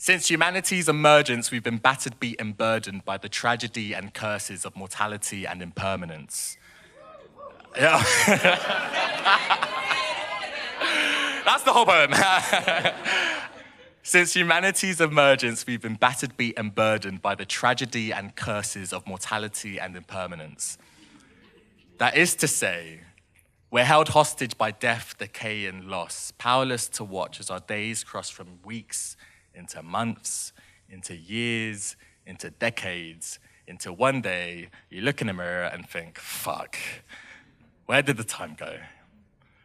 Since humanity's emergence, we've been battered, beat, and burdened by the tragedy and curses of mortality and impermanence. Yeah. That's the whole poem. Since humanity's emergence, we've been battered, beat, and burdened by the tragedy and curses of mortality and impermanence. That is to say, we're held hostage by death, decay, and loss, powerless to watch as our days cross from weeks into months, into years, into decades, into one day you look in the mirror and think, fuck, where did the time go?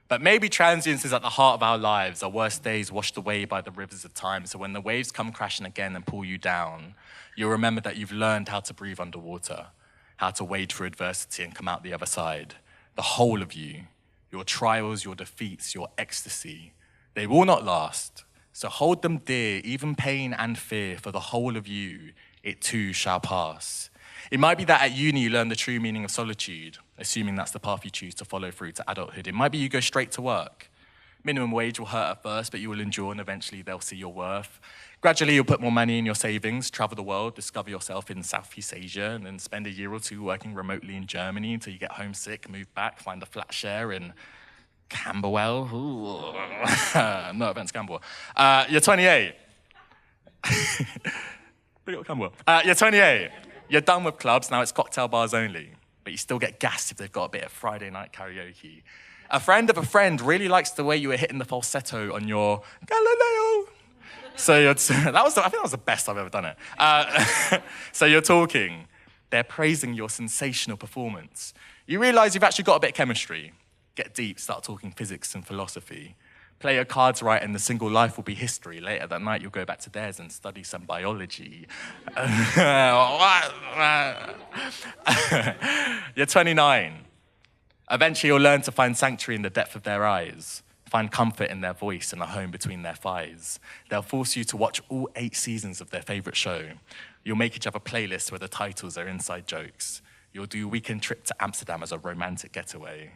But maybe transience is at the heart of our lives, our worst days washed away by the rivers of time, so when the waves come crashing again and pull you down, you'll remember that you've learned how to breathe underwater, how to wade through adversity and come out the other side. The whole of you, your trials, your defeats, your ecstasy, they will not last. So hold them dear, even pain and fear, for the whole of you, it too shall pass. It might be that at uni you learn the true meaning of solitude, assuming that's the path you choose to follow through to adulthood. It might be you go straight to work. Minimum wage will hurt at first, but you will endure and eventually they'll see your worth. Gradually you'll put more money in your savings, travel the world, discover yourself in Southeast Asia, and then spend a year or two working remotely in Germany until you get homesick, move back, find a flat share in Camberwell. Ooh. No offense, Camberwell. You're 28. Big up Camberwell. You're 28. You're done with clubs, now it's cocktail bars only. But you still get gassed if they've got a bit of Friday night karaoke. A friend of a friend really likes the way you were hitting the falsetto on your Galileo. So I think that was the best I've ever done it. So you're talking. They're praising your sensational performance. You realize you've actually got a bit of chemistry. Get deep, start talking physics and philosophy. Play your cards right and the single life will be history. Later that night, you'll go back to theirs and study some biology. You're 29. Eventually, you'll learn to find sanctuary in the depth of their eyes, find comfort in their voice and a home between their thighs. They'll force you to watch all 8 seasons of their favorite show. You'll make each other playlists where the titles are inside jokes. You'll do a weekend trip to Amsterdam as a romantic getaway.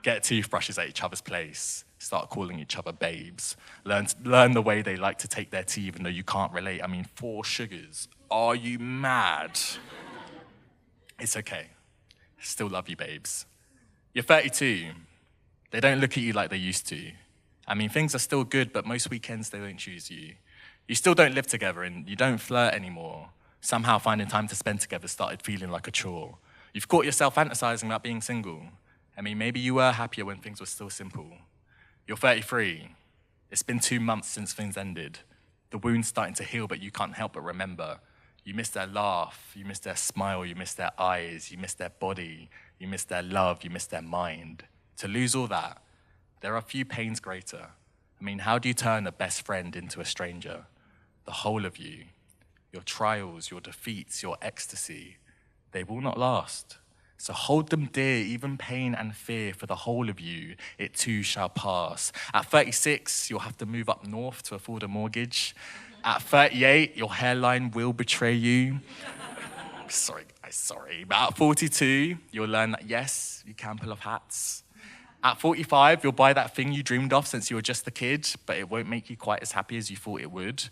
Get toothbrushes at each other's place. Start calling each other babes. Learn the way they like to take their tea, even though you can't relate. I mean, 4 sugars. Are you mad? It's okay. Still love you, babes. You're 32. They don't look at you like they used to. I mean, things are still good, but most weekends they don't choose you. You still don't live together and you don't flirt anymore. Somehow finding time to spend together started feeling like a chore. You've caught yourself fantasizing about being single. I mean, maybe you were happier when things were still simple. You're 33. It's been 2 months since things ended. The wound's starting to heal, but you can't help but remember. You miss their laugh, you miss their smile, you miss their eyes, you miss their body, you miss their love, you miss their mind. To lose all that, there are few pains greater. I mean, how do you turn a best friend into a stranger? The whole of you, your trials, your defeats, your ecstasy, they will not last. So hold them dear, even pain and fear, for the whole of you, it too shall pass. At 36, you'll have to move up north to afford a mortgage. At 38, your hairline will betray you. Sorry. But at 42, you'll learn that yes, you can pull off hats. At 45, you'll buy that thing you dreamed of since you were just a kid, but it won't make you quite as happy as you thought it would.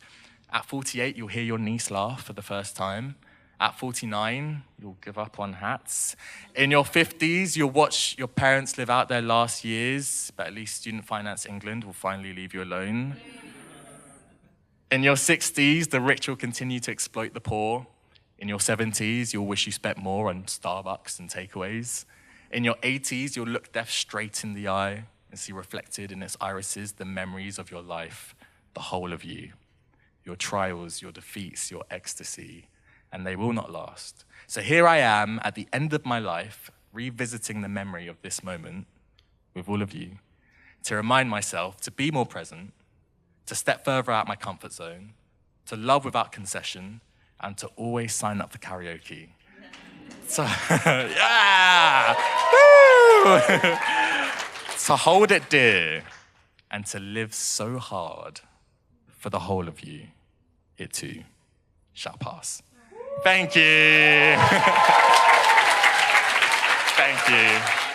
At 48, you'll hear your niece laugh for the first time. At 49, you'll give up on hats. In your 50s, you'll watch your parents live out their last years, but at least Student Finance England will finally leave you alone. In your 60s, the rich will continue to exploit the poor. In your 70s, you'll wish you spent more on Starbucks and takeaways. In your 80s, you'll look death straight in the eye and see reflected in its irises the memories of your life, the whole of you, your trials, your defeats, your ecstasy, and they will not last. So here I am at the end of my life, revisiting the memory of this moment with all of you, to remind myself to be more present, to step further out my comfort zone, to love without concession, and to always sign up for karaoke. So, yeah! Woo! To hold it dear, and to live so hard for the whole of you, it too shall pass. Thank you. Thank you.